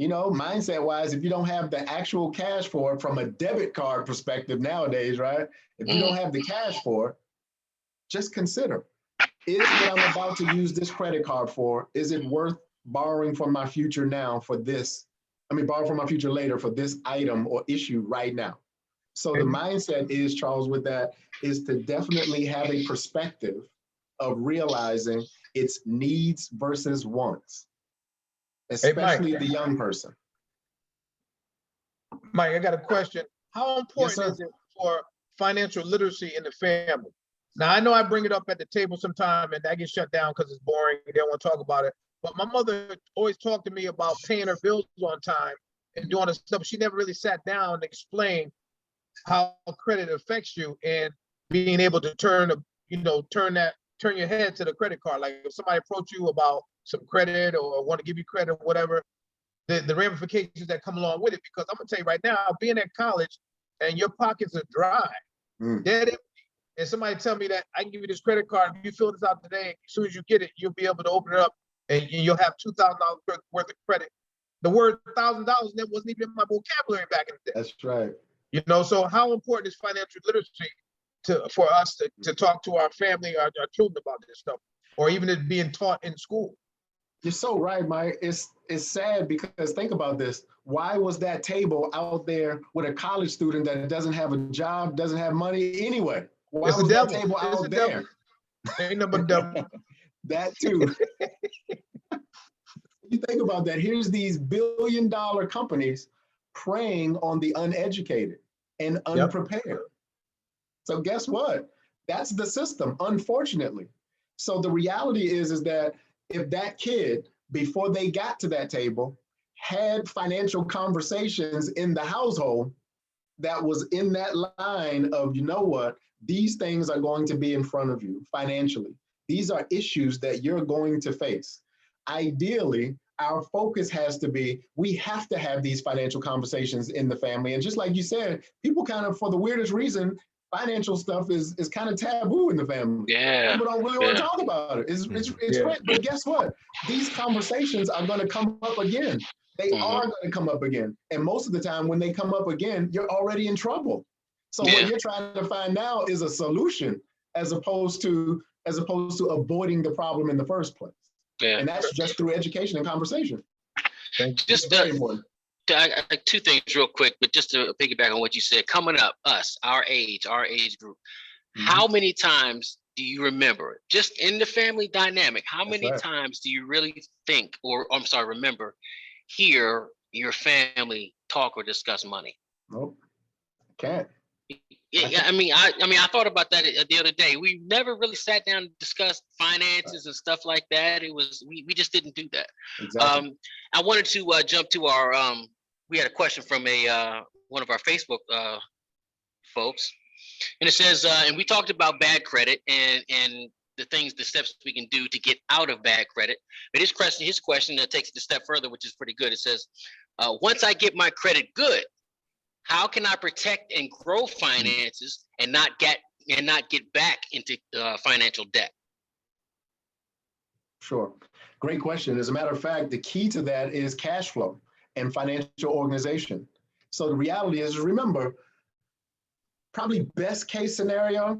mindset wise, if you don't have the actual cash for it from a debit card perspective nowadays, right? If you don't have the cash for it, just consider, is what I'm about to use this credit card for, is it worth borrowing from my future now for this? Borrow from my future later for this item or issue right now. So the mindset is, Charles, with that, is to definitely have a perspective of realizing it's needs versus wants, especially the young person. Mike, I got a question. How important is it for financial literacy in the family? Now, I know I bring it up at the table sometime and that gets shut down because it's boring. They don't want to talk about it. But my mother always talked to me about paying her bills on time and doing this stuff. She never really sat down and explained how credit affects you and being able to turn your head to the credit card. Like if somebody approach you about some credit or want to give you credit or whatever, the ramifications that come along with it. Because I'm gonna tell you right now, being at college and your pockets are dry, dead empty, and somebody tell me that I can give you this credit card, if you fill this out today, as soon as you get it, you'll be able to open it up and you'll have $2,000 worth of credit. The word $1,000 that wasn't even in my vocabulary back in the day. That's right. You know, so how important is financial literacy for us to talk to our family, our children about this stuff, or even it being taught in school? You're so right, Mike. It's sad because think about this. Why was that table out there with a college student that doesn't have a job, doesn't have money anyway? Why was that table out there? Ain't nothing but devil. That too. You think about that. Here's these billion-dollar companies preying on the uneducated and unprepared. So guess what? That's the system, unfortunately. So the reality is that if that kid, before they got to that table, had financial conversations in the household that was in that line of, you know what, these things are going to be in front of you financially. These are issues that you're going to face. Ideally, our focus has to be, we have to have these financial conversations in the family. And just like you said, people kind of, for the weirdest reason, financial stuff is kind of taboo in the family. Yeah. People don't really want to talk about it. It's great, but guess what? These conversations are going to come up again. They are going to come up again. And most of the time when they come up again, you're already in trouble. So what you're trying to find now is a solution as opposed to avoiding the problem in the first place. Yeah. And that's just through education and conversation. Just very important. Two things real quick, but just to piggyback on what you said, coming up, us, our age group, how many times do you remember, just in the family dynamic, how many times do you really think, or I'm sorry, remember, hear your family talk or discuss money? Nope, can't. Yeah, I mean, I thought about that the other day. We never really sat down and discussed finances and stuff like that. It was we just didn't do that. Exactly. I wanted to jump to our we had a question from one of our Facebook folks, and it says, and we talked about bad credit and the steps we can do to get out of bad credit. But his question takes it a step further, which is pretty good. It says, once I get my credit good, how can I protect and grow finances and not get back into financial debt? Sure. Great question. As a matter of fact, the key to that is cash flow and financial organization. So the reality is, remember, probably best case scenario,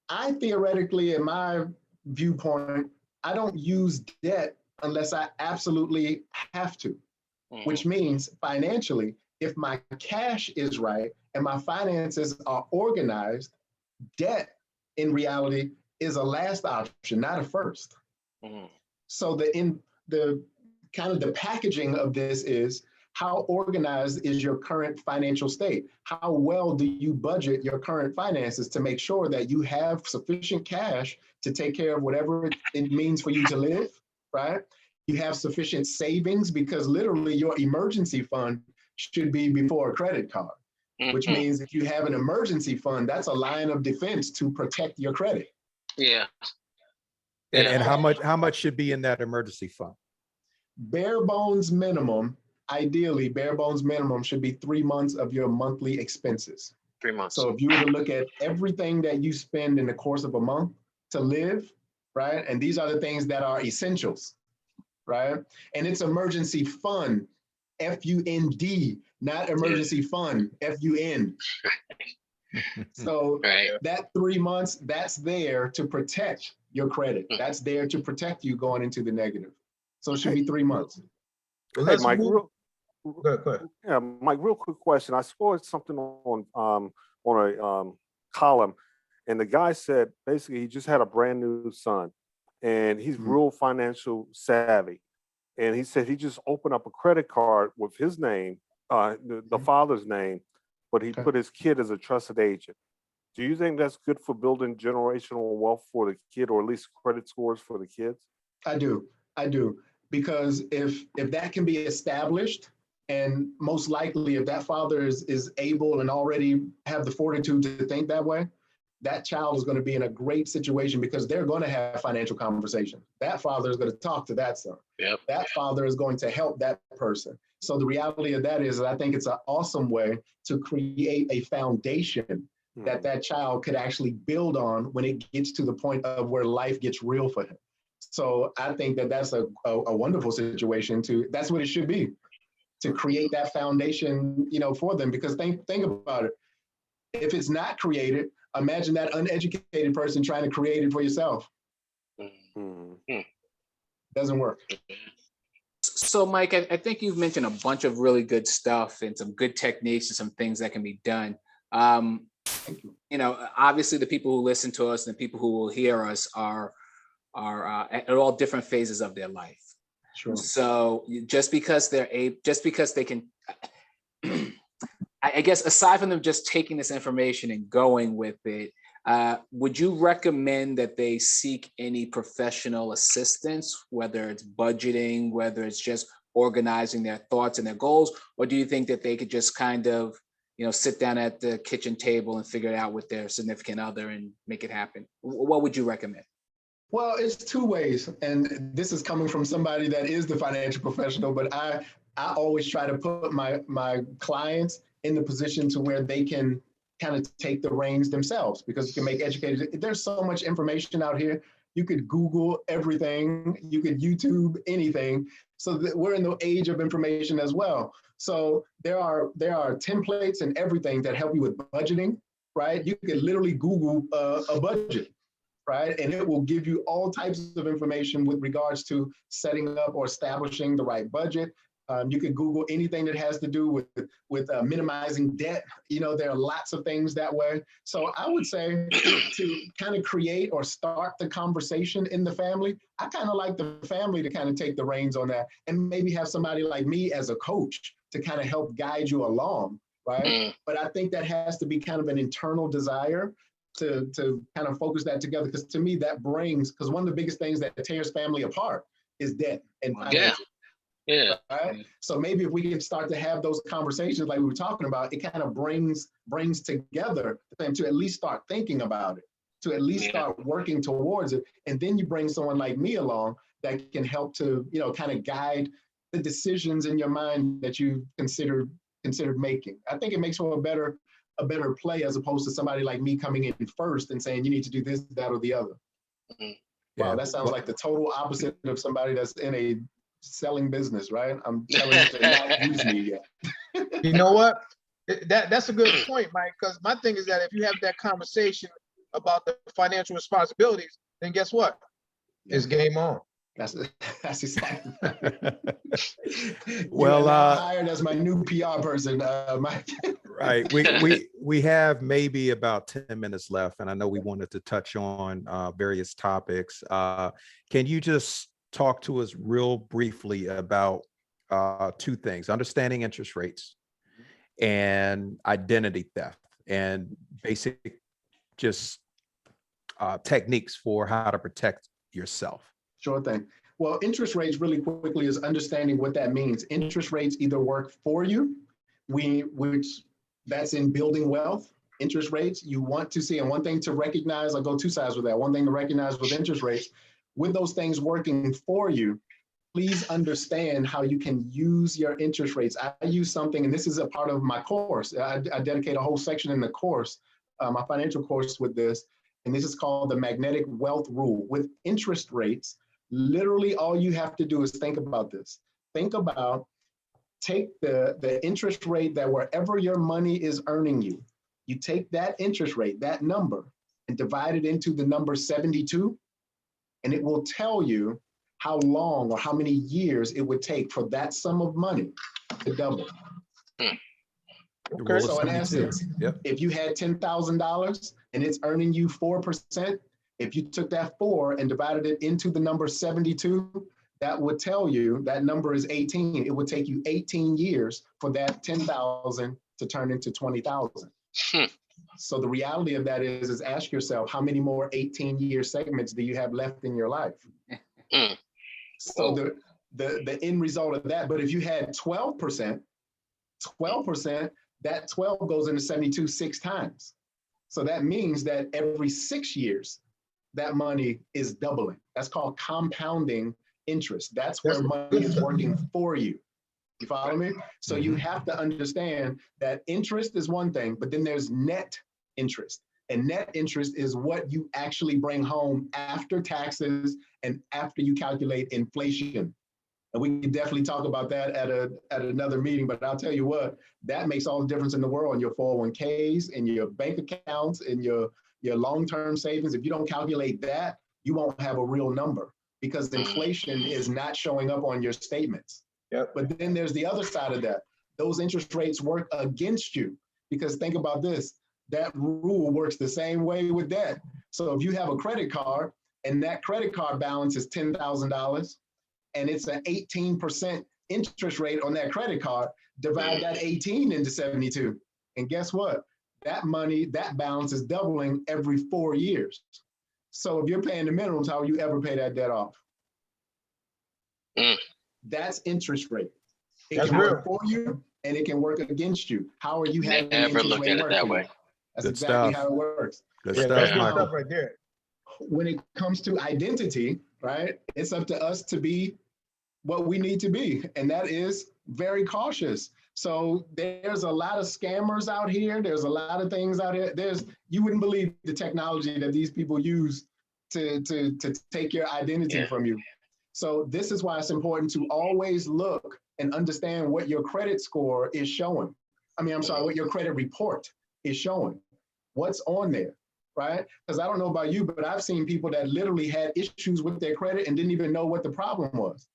I theoretically, in my viewpoint, I don't use debt unless I absolutely have to, which means financially, if my cash is right and my finances are organized, debt in reality is a last option, not a first. So the kind of the packaging of this is, how organized is your current financial state? How well do you budget your current finances to make sure that you have sufficient cash to take care of whatever it means for you to live, right? You have sufficient savings, because literally your emergency fund should be before a credit card, which means if you have an emergency fund, that's a line of defense to protect your credit. Yeah. And how much should be in that emergency fund? Bare bones minimum, ideally, bare bones minimum should be 3 months of your monthly expenses. 3 months. So if you were to look at everything that you spend in the course of a month to live, right? And these are the things that are essentials, right? And it's emergency fund, F-U-N-D, not emergency fund, F-U-N. So that 3 months, that's there to protect your credit. That's there to protect you going into the negative. So it should be 3 months. Hey, Mike, go ahead. Yeah, Mike, real quick question. I saw something on a column, and the guy said basically he just had a brand new son, and he's real financial savvy. And he said he just opened up a credit card with his name, the father's name, but he put his kid as a trusted agent. Do you think that's good for building generational wealth for the kid, or at least credit scores for the kids? I do. Because if that can be established, and most likely if that father is able and already have the fortitude to think that way, that child is going to be in a great situation, because they're going to have financial conversations. That father is going to talk to that son. Yep. That father is going to help that person. So the reality of that is that I think it's an awesome way to create a foundation that child could actually build on when it gets to the point of where life gets real for him. So I think that that's a wonderful situation that's what it should be, to create that foundation, for them. Because think about it. If it's not created, imagine that uneducated person trying to create it for yourself. Doesn't work. So, Mike, I think you've mentioned a bunch of really good stuff and some good techniques and some things that can be done. Obviously, the people who listen to us and the people who will hear us are at all different phases of their life. Sure. So, just because they can, I guess, aside from them just taking this information and going with it, would you recommend that they seek any professional assistance, whether it's budgeting, whether it's just organizing their thoughts and their goals, or do you think that they could just kind of, sit down at the kitchen table and figure it out with their significant other and make it happen? What would you recommend? Well, it's two ways, and this is coming from somebody that is the financial professional, but I always try to put my clients in the position to where they can kind of take the reins themselves, because you can make educated. There's so much information out here. You could Google everything. You could YouTube anything. So we're in the age of information as well. So there are templates and everything that help you with budgeting, right? You could literally Google a budget, right? And it will give you all types of information with regards to setting up or establishing the right budget. You can Google anything that has to do with minimizing debt. There are lots of things that way. So I would say to kind of create or start the conversation in the family, I kind of like the family to kind of take the reins on that, and maybe have somebody like me as a coach to kind of help guide you along, right? But I think that has to be kind of an internal desire to kind of focus that together, because to me because one of the biggest things that tears family apart is debt and finances. Yeah. Right. So maybe if we can start to have those conversations like we were talking about, it kind of brings together them to at least start thinking about it, to at least start working towards it. And then you bring someone like me along that can help to, kind of guide the decisions in your mind that you considered making. I think it makes for a better play, as opposed to somebody like me coming in first and saying, you need to do this, that, or the other. Wow, that sounds like the total opposite of somebody that's in a selling business, right? I'm telling you to not use me yet. You know what? That's a good point, Mike, because my thing is that if you have that conversation about the financial responsibilities, then guess what? It's game on. That's exactly right. Well, hired as my new PR person, Mike. Right. We have maybe about 10 minutes left, and I know we wanted to touch on various topics. Can you just talk to us real briefly about two things: understanding interest rates and identity theft, and basic just techniques for how to protect yourself? Sure thing. Well, interest rates really quickly is understanding what that means. Interest rates either work for you, which that's in building wealth. Interest rates you want to see, and one thing to recognize, I'll go two sides with that. One thing to recognize with interest rates, with those things working for you, please understand how you can use your interest rates. I use something, and this is a part of my course. I dedicate a whole section in the course, my financial course, with this, and this is called the magnetic wealth rule. With interest rates, literally all you have to do is think about this. Take the interest rate that wherever your money is earning you, you take that interest rate, that number, and divide it into the number 72, and it will tell you how long or how many years it would take for that sum of money to double. Okay. So in essence, if you had $10,000 and it's earning you 4%, if you took that 4 and divided it into the number 72, that would tell you that number is 18. It would take you 18 years for that 10,000 to turn into 20,000. So the reality of that is ask yourself, how many more 18-year segments do you have left in your life? So the end result of that, but if you had 12%, that 12 goes into 72 6 times. So that means that every 6 years, that money is doubling. That's called compounding interest. That's where money is working for you. You follow me? So you have to understand that interest is one thing, but then there's net interest. And net interest is what you actually bring home after taxes and after you calculate inflation. And we can definitely talk about that at another meeting, but I'll tell you what, that makes all the difference in the world in your 401ks, in your bank accounts, in your long-term savings. If you don't calculate that, you won't have a real number because inflation is not showing up on your statements. Yep. But then there's the other side of that. Those interest rates work against you because think about this, that rule works the same way with debt. So if you have a credit card and that credit card balance is $10,000 and it's an 18% interest rate on that credit card, divide that 18 into 72. And guess what? That money, that balance is doubling every 4 years. So if you're paying the minimums, how will you ever pay that debt off? That's interest rate. It That's can real. work for you and it can work against you. How are you having the Never interest looked rate at it work that for you? way. That's Good exactly stuff. how it works. Good Yeah, stuff, that's good Michael. stuff right there. When it comes to identity, right, it's up to us to be what we need to be, and that is very cautious. So there's a lot of scammers out here. There's a lot of things out here. You wouldn't believe the technology that these people use to take your identity from you. So this is why it's important to always look and understand what your credit score is showing. What your credit report is showing. What's on there, right? Because I don't know about you, but I've seen people that literally had issues with their credit and didn't even know what the problem was.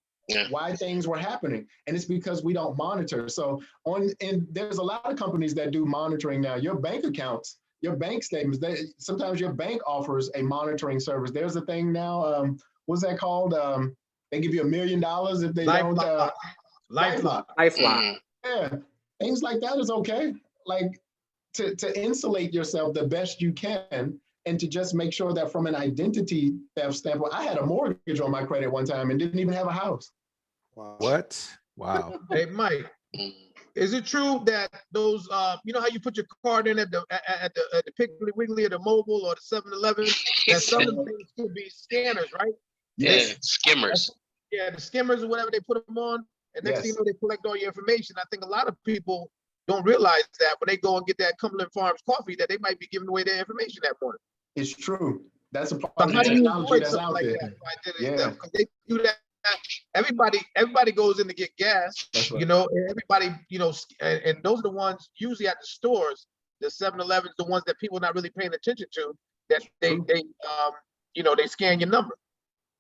Why things were happening. And it's because we don't monitor. So and there's a lot of companies that do monitoring now. Your bank accounts, your bank statements, sometimes your bank offers a monitoring service. There's a thing now, what's that called? They give you $1 million if they don't. LifeLock. Yeah, things like that is okay. Like to insulate yourself the best you can and to just make sure that from an identity theft standpoint, I had a mortgage on my credit one time and didn't even have a house. Wow. What? Wow. Hey, Mike, is it true that those, you know how you put your card in at the Piggly Wiggly or the Mobile or the 7-Eleven, that some of the things could be scanners, right? Yeah, skimmers. Yeah, the skimmers or whatever they put them on, and next thing you know, they collect all your information. I think a lot of people don't realize that when they go and get that Cumberland Farms coffee, that they might be giving away their information that morning. It's true. That's a part But of how the do you technology avoid that's something out like there. that? Yeah. Because they do that. Everybody goes in to get gas, That's right. you know, and everybody, you know, and those are the ones usually at the stores, the 7-Elevens, the ones that people are not really paying attention to, that they scan your number.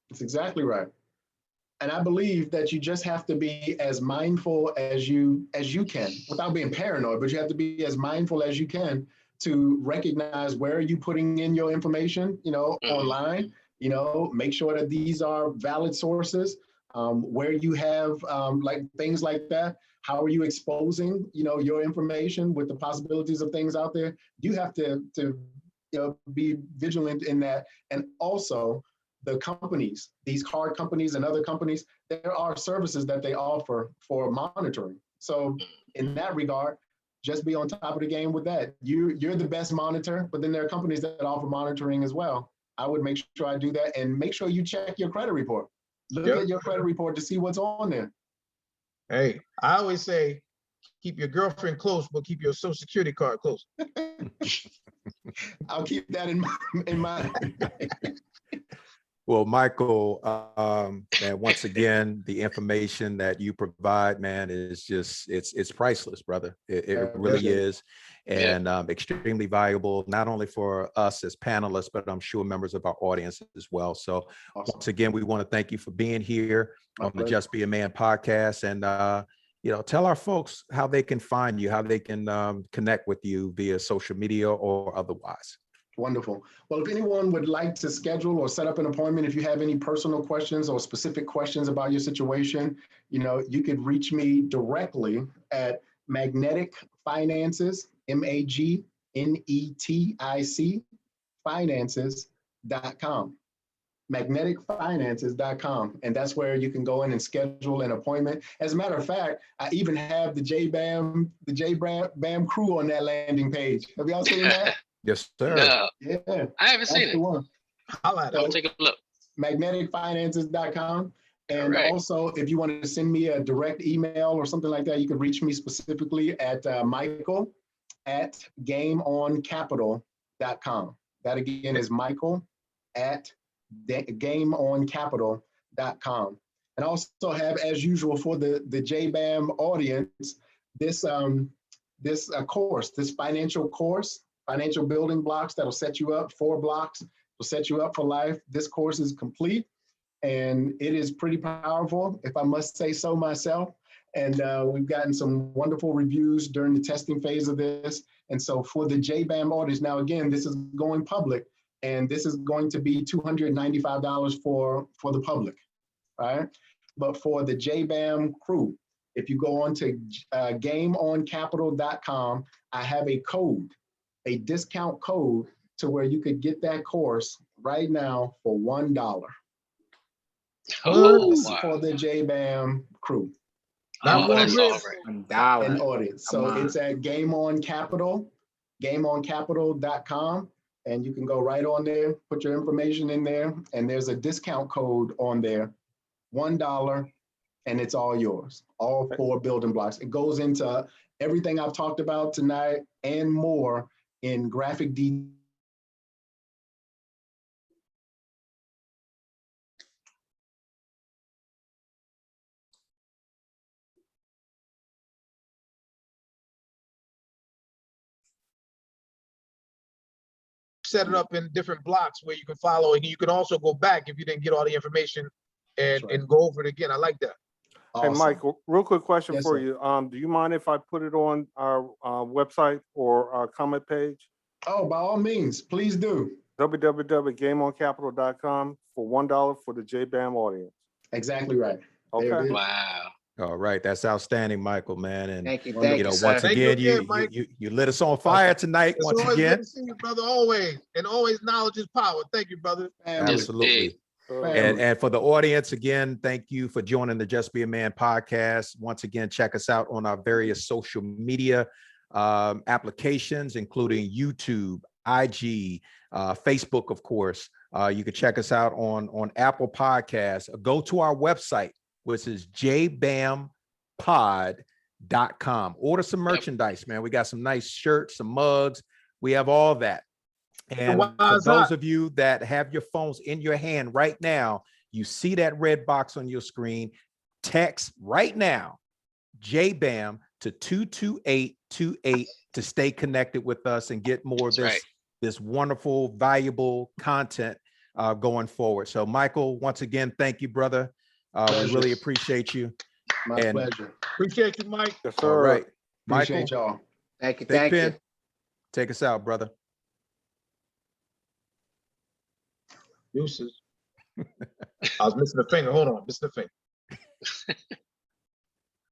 That's exactly right. And I believe that you just have to be as mindful as you can, without being paranoid, but you have to be as mindful as you can to recognize where are you putting in your information, online, make sure that these are valid sources, where you have like things like that. How are you exposing, your information with the possibilities of things out there? You have to be vigilant in that. And also, the companies, these card companies and other companies, there are services that they offer for monitoring. So in that regard, just be on top of the game with that. You're the best monitor, but then there are companies that offer monitoring as well. I would make sure I do that and make sure you check your credit report. Look at your credit report to see what's on there. Hey, I always say, keep your girlfriend close, but keep your Social Security card close. I'll keep that in mind. Well, Michael, and once again, the information that you provide, man, is just, it's priceless, brother. It really is. And extremely valuable, not only for us as panelists, but I'm sure members of our audience as well. So once again, we want to thank you for being here on the Just Be a Man podcast. And, tell our folks how they can find you, how they can connect with you via social media or otherwise. Wonderful. Well, if anyone would like to schedule or set up an appointment, if you have any personal questions or specific questions about your situation, you could reach me directly at Magnetic Finances, MAGNETIC finances.com. magneticfinances.com. And that's where you can go in and schedule an appointment. As a matter of fact, I even have the J-BAM crew on that landing page. Have y'all seen that? Yes, sir. No, Yeah. I haven't seen it. I'll take a look. magneticfinances.com. And also, if you wanted to send me a direct email or something like that, you can reach me specifically at Michael@gameoncapital.com. gameoncapital.com. That again is Michael at gameoncapital.com. And I also have, as usual, for the JBAM audience, this course, this financial course, financial building blocks that'll set you up, 4 blocks will set you up for life. This course is complete and it is pretty powerful, if I must say so myself. And we've gotten some wonderful reviews during the testing phase of this. And so for the JBAM audience, now again, this is going public and this is going to be $295 for the public, right? But for the JBAM crew, if you go on to gameoncapital.com, I have a code, a discount code to where you could get that course right now for $1. Oh, That's wow. for the JBAM crew. Not one That's bit. all right. And audience. So it's at gameoncapital.com, and you can go right on there, put your information in there, and there's a discount code on there, $1, and it's all yours, all 4 building blocks. It goes into everything I've talked about tonight and more in graphic detail. Set it up in different blocks where you can follow, and you can also go back if you didn't get all the information and go over it again. I like that. Hey, Mike, real quick question Yes, for sir. you. Do you mind if I put it on our website or our comment page? Oh, by all means, please do. www.gameoncapital.com for $1 for the JBAM audience. Exactly right. There Okay. it is. Wow. All right, that's outstanding, Michael, man. And Thank you. Wonderful. Thank you know, you, once sir. Thank you again, again, Mike. you lit us on fire tonight. It's Once always again, good to see you, brother, always. And always knowledge is power. Thank you, brother. Family. absolutely. Family. And for the audience, again, thank you for joining the Just Be a Man podcast. Once again, check us out on our various social media applications, including YouTube, IG, Facebook, of course. You can check us out on Apple Podcasts. Go to our website, which is jbampod.com. Order some merchandise, man. We got some nice shirts, some mugs. We have all that. And for those of you that have your phones in your hand right now, you see that red box on your screen. Text right now, JBAM to 22828 to stay connected with us and get more of this wonderful, valuable content going forward. So, Michael, once again, thank you, brother. We really appreciate you. My pleasure. Appreciate you, Mike. Yes, sir. All right, Appreciate Michael, y'all. Thank you. Big Thank Pen, you. take us out, brother. Deuces. I was missing a finger. Hold on. Missing a finger.